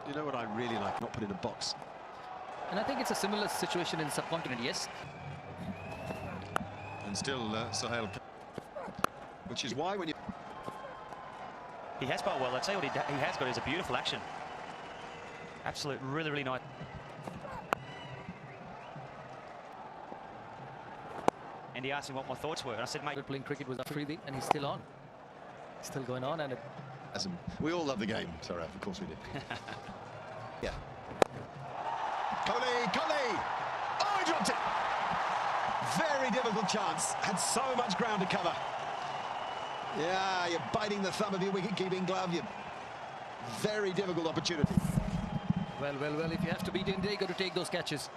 You know what I really like? Not put in a box. And I think it's a similar situation in subcontinent, yes. And still Sohail, which is why when you... He has bowled well. I'd say what he has got is a beautiful action. Absolute, really, really nice. And he asked me what my thoughts were, and I said, mate, Playing cricket was Afridi, and he's still on. Still going on, and we all love the game, Saraf, of course we do. Yeah. Kohli! Oh, he dropped it! Very difficult chance. Had so much ground to cover. Yeah, you're biting the thumb of your wicket-keeping glove. Very difficult opportunity. Well, if you have to beat India, you got to take those catches.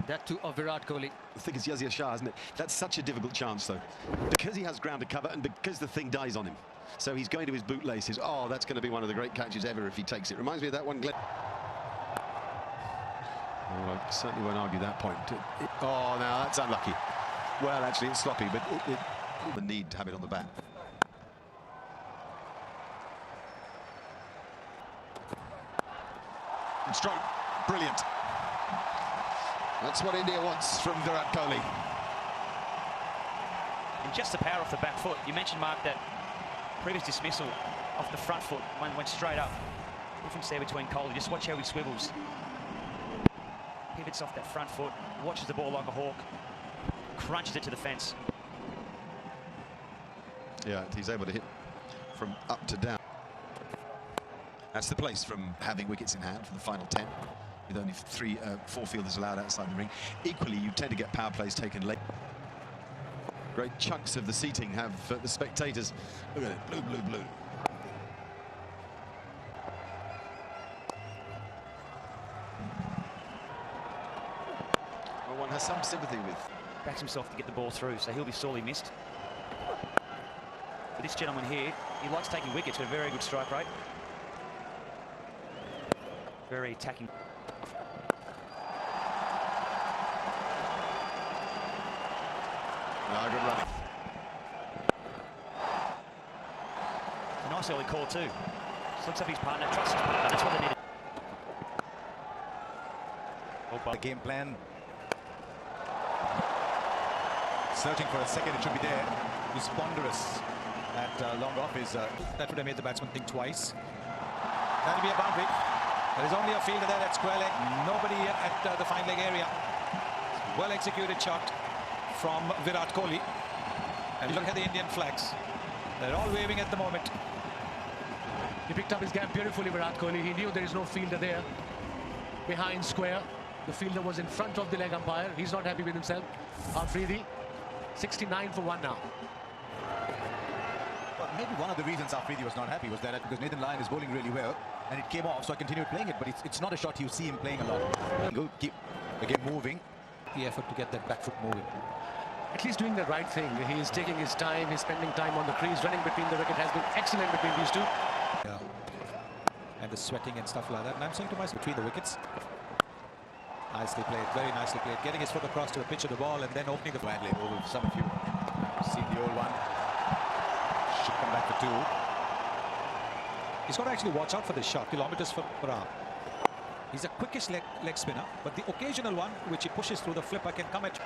That too of Virat Kohli. I think it's Yazir Shah, isn't it? That's such a difficult chance, though. Because he has ground to cover and because the thing dies on him. So he's going to his bootlaces. Oh, that's going to be one of the great catches ever if he takes it. Reminds me of that one, Glenn. Oh, I certainly won't argue that point. Oh, now that's unlucky. Well, actually, it's sloppy, but the need to have it on the bat. And strong. Brilliant. That's what India wants from Virat Kohli. and just the power off the back foot. You mentioned, Mark, that previous dismissal off the front foot went straight up. Difference there between Kohli. Just watch how he swivels. Pivots off that front foot, watches the ball like a hawk, crunches it to the fence. Yeah, he's able to hit from up to down. That's the place from having wickets in hand for the final 10, with only four fielders allowed outside the ring. Equally, you tend to get power plays taken late. Great chunks of the seating have the spectators. Look at it, blue, blue, blue. Well, one has some sympathy with. Backs himself to get the ball through, so he'll be sorely missed. But this gentleman here, he likes taking wickets with a very good strike rate. Very attacking. Good running. A nice early call too. Just looks up his partner, trusts his partner. That's what they needed. The game plan. Searching for a second, it should be there. He's ponderous. That long off is that would have made the batsman think twice. That'll be a boundary. There is only a fielder there at square leg. Nobody at the fine leg area. Well executed shot from Virat Kohli. And look at the Indian flags. They're all waving at the moment. He picked up his gap beautifully, Virat Kohli. He knew there is no fielder there. Behind square. The fielder was in front of the leg umpire. He's not happy with himself. Afridi, 69 for 1 now. Well, maybe one of the reasons Afridi was not happy was that because Nathan Lyon is bowling really well and it came off, so I continued playing it, but it's not a shot you see him playing a lot. Go keep the game moving. The effort to get that back foot moving. At least doing the right thing. He is taking his time, he's spending time on the crease, running between the wicket has been excellent between these two. Yeah. And the sweating and stuff like that. And I'm saying to myself, between the wickets. Nicely played, very nicely played. Getting his foot across to the pitch of the ball and then opening the badly. Some of you have seen the old one. Should come back for 2. He's got to actually watch out for this shot, kilometers per hour. He's a quickish leg spinner, but the occasional one which he pushes through the flipper can come at.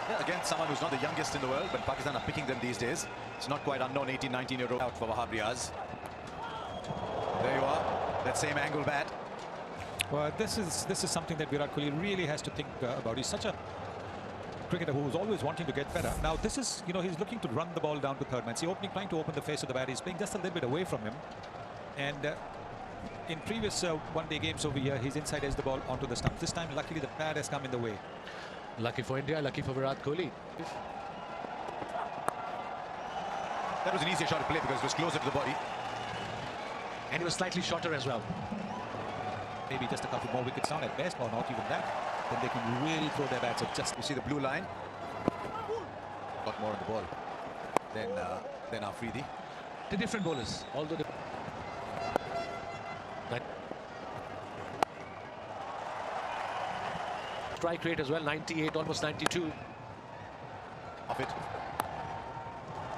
Yeah, again, someone who's not the youngest in the world, but Pakistan are picking them these days. It's not quite unknown, 18, 19-year-old out for Wahab Riaz. There you are, that same angle bat. Well, this is something that Virat Kohli really has to think about. He's such a cricketer who's always wanting to get better. Now this is, he's looking to run the ball down to third man. See, trying to open the face of the bat. He's playing just a little bit away from him. And in previous one-day games over here, he's inside edge the ball onto the stump. This time, luckily, the pad has come in the way. Lucky for India, lucky for Virat Kohli. That was an easier shot to play because it was closer to the body. And he was slightly shorter as well. Maybe just a couple more wickets down at best, or not even that. Then they can really throw their bats up. Just, you see the blue line? Got more on the ball than Afridi. The different bowlers, although the strike rate as well, 98, almost 92. Off it.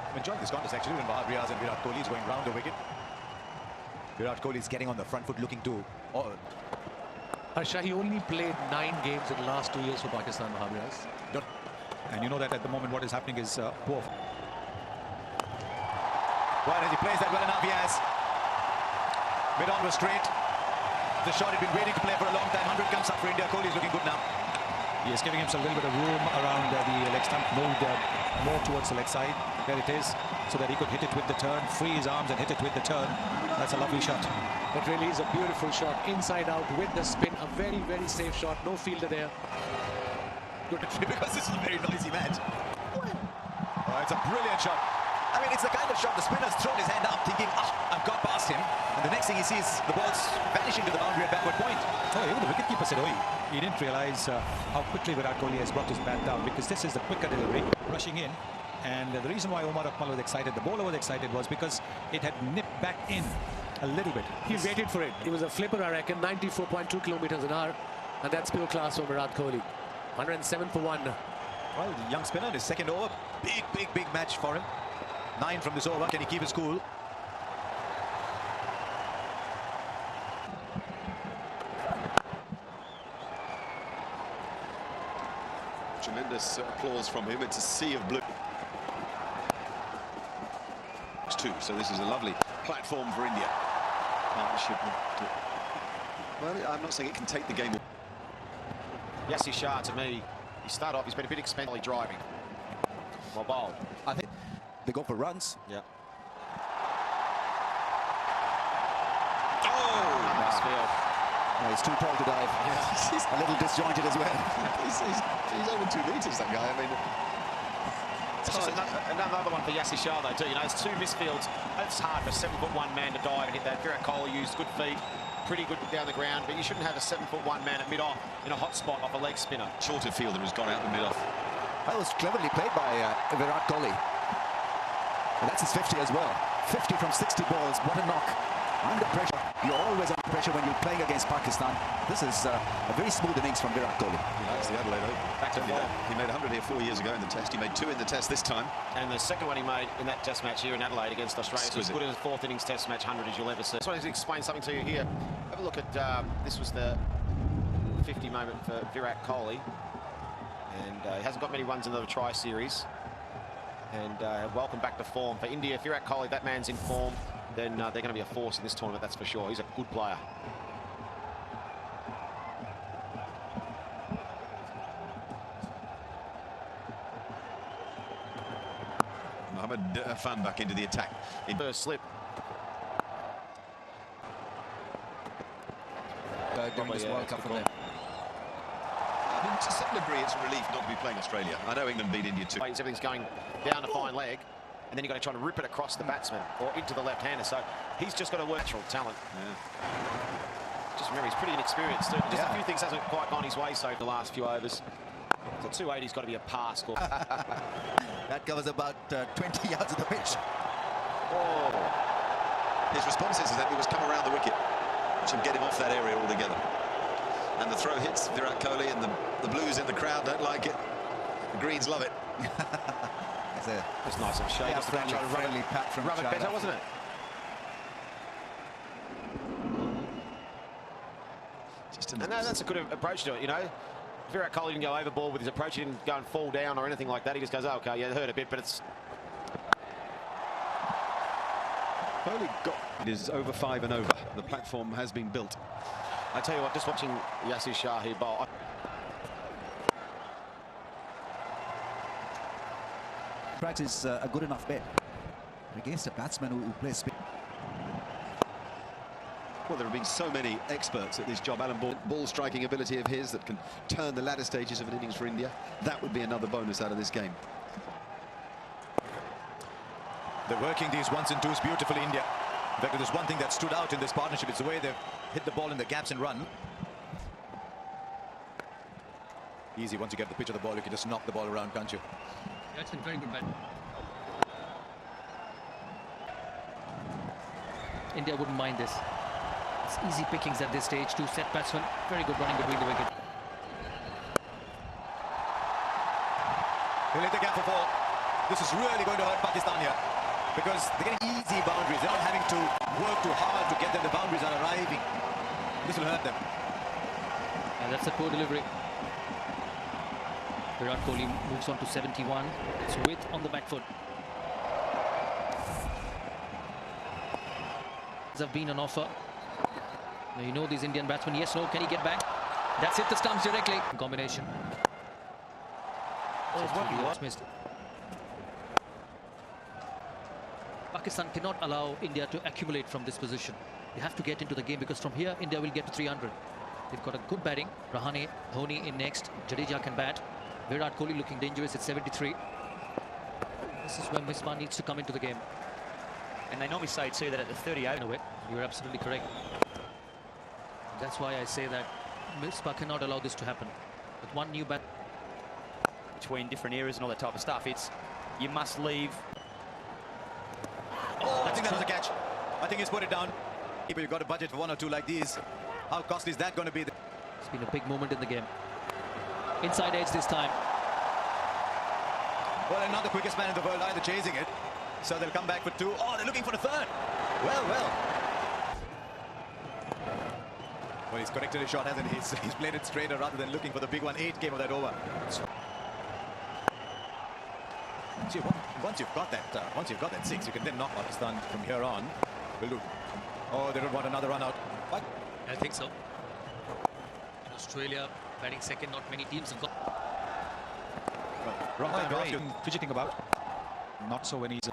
I'm enjoying this contest actually when Wahab Riaz and Virat Kohli is going round the wicket. Virat Kohli is getting on the front foot, looking to... Harsha, he only played 9 games in the last 2 years for Pakistan, Mahabhiras. And you know that at the moment what is happening is poor. Well, as he plays that well enough, he has. Mid-on was straight. The shot had been waiting to play for a long time. 100 comes up for India. Kohli is looking good now. He is giving himself a little bit of room around the leg stump, moved more towards the leg side. There it is, so that he could hit it with the turn, free his arms and hit it with the turn. That's a lovely shot. That really is a beautiful shot, inside out with the spin. A very, very safe shot. No fielder there. Good, because this is a very noisy match. Oh, it's a brilliant shot. I mean, it's the kind of shot the spinner's thrown his hand up, thinking, I've got past him. And the next thing he sees, the ball's vanishing to the boundary at backward point. Oh, even the wicketkeeper said, he didn't realize how quickly Virat Kohli has brought his bat down, because this is the quicker delivery, rushing in. And the reason why Omar Akmal was excited, the bowler was excited, was because it had nipped back in a little bit. He waited for it. It was a flipper, I reckon, 94.2 kilometers an hour. And that's pure class from Virat Kohli. 107 for 1. Well, the young spinner in his second over. Big match for him. 9 from this over. Can he keep his cool? Tremendous applause from him. It's a sea of blue. It's 2, so this is a lovely platform for India. Partnership with... Well, I'm not saying it can take the game. Yasir Shah, to me, he started off, he's been a bit expensive driving. Well bowled. I think they go for runs. Yeah. Oh! Nice field. No, he's too tall to dive. Yeah. He's a little disjointed as well. he's over 2 meters, that guy. I mean, It's just another one for Yasir Shah, though, too. You know, it's 2 missed fields. It's hard for a 7'1" man to dive and hit that. Virat Kohli used good feet, pretty good down the ground, but you shouldn't have a 7'1" man at mid-off in a hot spot off a leg spinner. shorter fielder has gone out the mid-off. That was cleverly played by Virat Kohli. And that's his 50 as well. 50 from 60 balls. What a knock. Under pressure. You're always under pressure when you're playing against Pakistan. This is a very smooth innings from Virat Kohli. He likes the Adelaide Oval. Back to form. He made 100 here 4 years ago in the test. He made 2 in the test this time. And the second one he made in that test match here in Adelaide against Australia was as good as a 4th innings test match 100 as you'll ever see. I just wanted to explain something to you here. Have a look at, this was the 50 moment for Virat Kohli. And he hasn't got many runs in the try series. And welcome back to form for India. If Virat Kohli, that man's in form, then they're going to be a force in this tournament, that's for sure. He's a good player. Mohammed Fan back into the attack. First slip. During this World Cup for them. I mean, to some degree, it's a relief not to be playing Australia. I know England beat India too. Everything's going down a fine leg, and then you've got to try to rip it across the batsman or into the left-hander. So he's just got to work natural talent. Yeah. Just remember, he's pretty inexperienced too. Just a few things hasn't quite gone his way so the last few overs. So 280's got to be a par score. That covers about 20 yards of the pitch. Oh. His response is that he was come around the wicket, which will get him off that area altogether. And the throw hits Virat Kohli, and the Blues in the crowd don't like it. The Greens love it. It's nice and shady. Yeah, friendly pat from rub it better, wasn't it? And that's a good approach to it, you know. Virat Kohli didn't go overboard with his approach. He didn't go and fall down or anything like that. He just goes, oh, okay, yeah, it hurt a bit, but it's... Kohli got... It is over 5 and over. The platform has been built. I tell you what, just watching Yasir Shah here bowl... Practice a good enough bet against a batsman who plays spin. Well, there have been so many experts at this job. Alan ball striking ability of his that can turn the latter stages of an innings for India. That would be another bonus out of this game. They're working these 1s and 2s beautifully, India. In fact, there's one thing that stood out in this partnership. It's the way they've hit the ball in the gaps and run. Easy, once you get the pitch of the ball, you can just knock the ball around, can't you? That's been very good bat. India wouldn't mind this. It's easy pickings at this stage. 2 set batsmen. Very good running between the wicket. He'll hit the gap for 4. This is really going to hurt Pakistan here. because they're getting easy boundaries. They're not having to work too hard to get them. The boundaries are arriving. This will hurt them. And that's a poor delivery. Virat Kohli moves on to 71. It's width on the back foot. Have been an offer. Now you know these Indian batsmen. Yes, no. Can he get back? That's it. The stumps directly. Combination. Missed. Pakistan cannot allow India to accumulate from this position. They have to get into the game because from here India will get to 300. They've got a good batting. Rahane, Dhoni in next. Jadeja can bat. Virat Kohli looking dangerous at 73. This is when Misbah needs to come into the game. And they normally say too that at the 38. You're absolutely correct. That's why I say that Misbah cannot allow this to happen. With one new bat between different eras and all that type of stuff, it's you must leave. Oh, I think that was a catch. I think he's put it down. But you've got a budget for one or two like these. How costly is that going to be? It's been a big moment in the game. Inside edge this time. Well, and not the quickest man in the world either chasing it. So they'll come back for two. Oh, they're looking for the third. Well. Well, he's corrected his shot, hasn't he? He's played it straighter rather than looking for the big one. 8 came of that over. See, once you've got that 6, you can then knock Pakistan from here on. Will do. Oh, they don't want another run out. What? I think so. In Australia, batting second, not many teams have got. Wrong time to ask you. Fidgeting about. Not so when he's.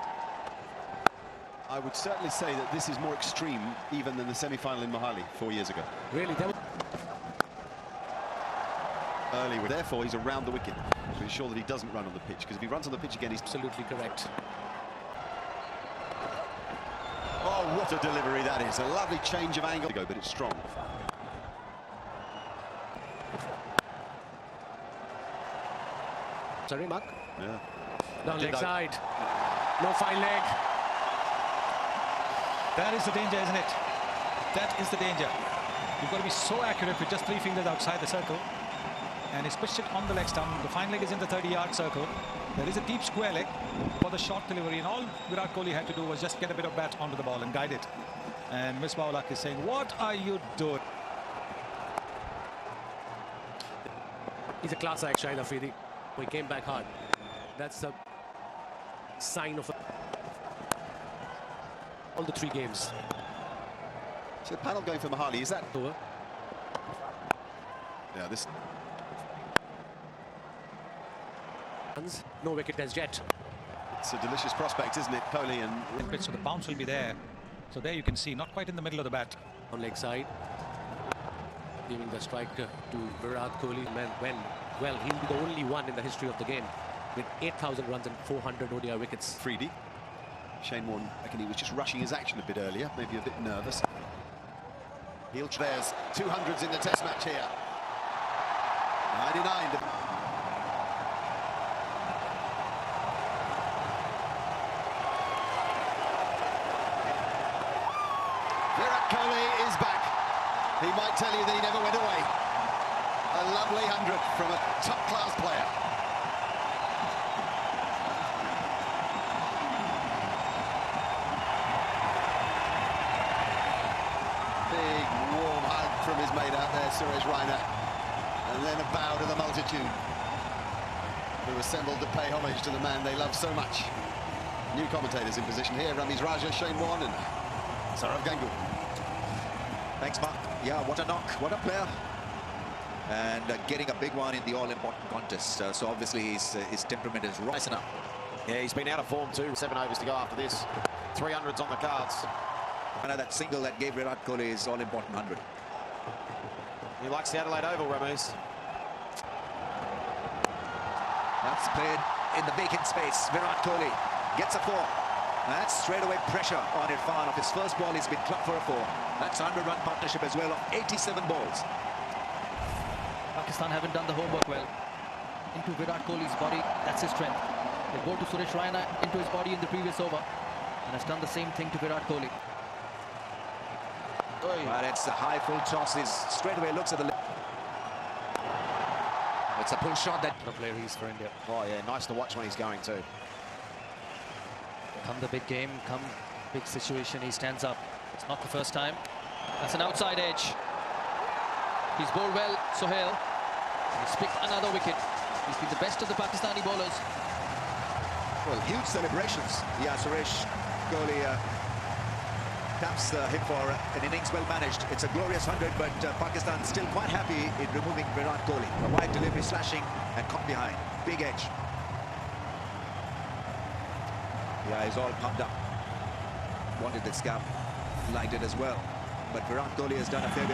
I would certainly say that this is more extreme even than the semi-final in Mohali 4 years ago. Really? Early, therefore he's around the wicket to ensure that he doesn't run on the pitch, because if he runs on the pitch again, he's Absolutely correct. Oh, what a delivery that is. A lovely change of angle. But it's strong. Sorry, Mark? Yeah. Down leg side. No fine leg. That is the danger, isn't it? That is the danger. You've got to be so accurate with just 3 fingers outside the circle. And he's pushed it on the leg stump. The fine leg is in the 30-yard circle. There is a deep square leg for the short delivery, and all Virat Kohli had to do was just get a bit of bat onto the ball and guide it. And Misbah is saying, what are you doing? He's a class act, Shahid Afridi. He came back hard. That's a sign of all the 3 games. So the panel going for Mohali, is that over? Yeah, this. No wicket as yet. It's a delicious prospect, isn't it, Kohli? And so the bounce will be there. So there you can see, not quite in the middle of the bat. On leg side, giving the strike to Virat Kohli. Well, he'll be the only one in the history of the game with 8,000 runs and 400 ODI wickets. Freedy. Shane Warne, I reckon he was just rushing his action a bit earlier, maybe a bit nervous. There's 200s in the test match here. 99. Virat Kohli is back. He might tell you that he never went away. A lovely 100 from a top-class player. Big, warm hug from his mate out there, Suresh Raina. And then a bow to the multitude who assembled to pay homage to the man they love so much. New commentators in position here, Ramiz Raja, Shane Warne and Saurav Ganguly. Thanks, Mark. Yeah, what a knock, what a player. And getting a big one in the all-important contest. So obviously his temperament is rising up. Yeah, he's been out of form too. 7 overs to go after this. 300s on the cards. And that single that gave Virat Kohli his all-important 100. He likes the Adelaide Oval, Ramos. That's played in the vacant space. Virat Kohli gets a 4. That's straight away pressure on Irfan. Of his first ball, he's been clubbed for a 4. That's a 100-run partnership as well of 87 balls. Pakistan haven't done the homework well. Into Virat Kohli's body, that's his strength. They go to Suresh Raina into his body in the previous over, and has done the same thing to Virat Kohli. But it's a high full toss. He straight away looks at the. It's a pull shot that. The player he is for India. Oh yeah, nice to watch when he's going too. Come the big game, come big situation, he stands up. It's not the first time. That's an outside edge. He's bowled well, Sohail. He's picked another wicket. He's been the best of the Pakistani bowlers. Well, huge celebrations. Yeah, Suresh Kohli taps him for an innings well managed. It's a glorious 100, but Pakistan still quite happy in removing Virat Kohli. A wide delivery slashing and caught behind. Big edge. Yeah, he's all pumped up. Wanted this gap, liked it as well. But Virat Kohli has done a fair bit.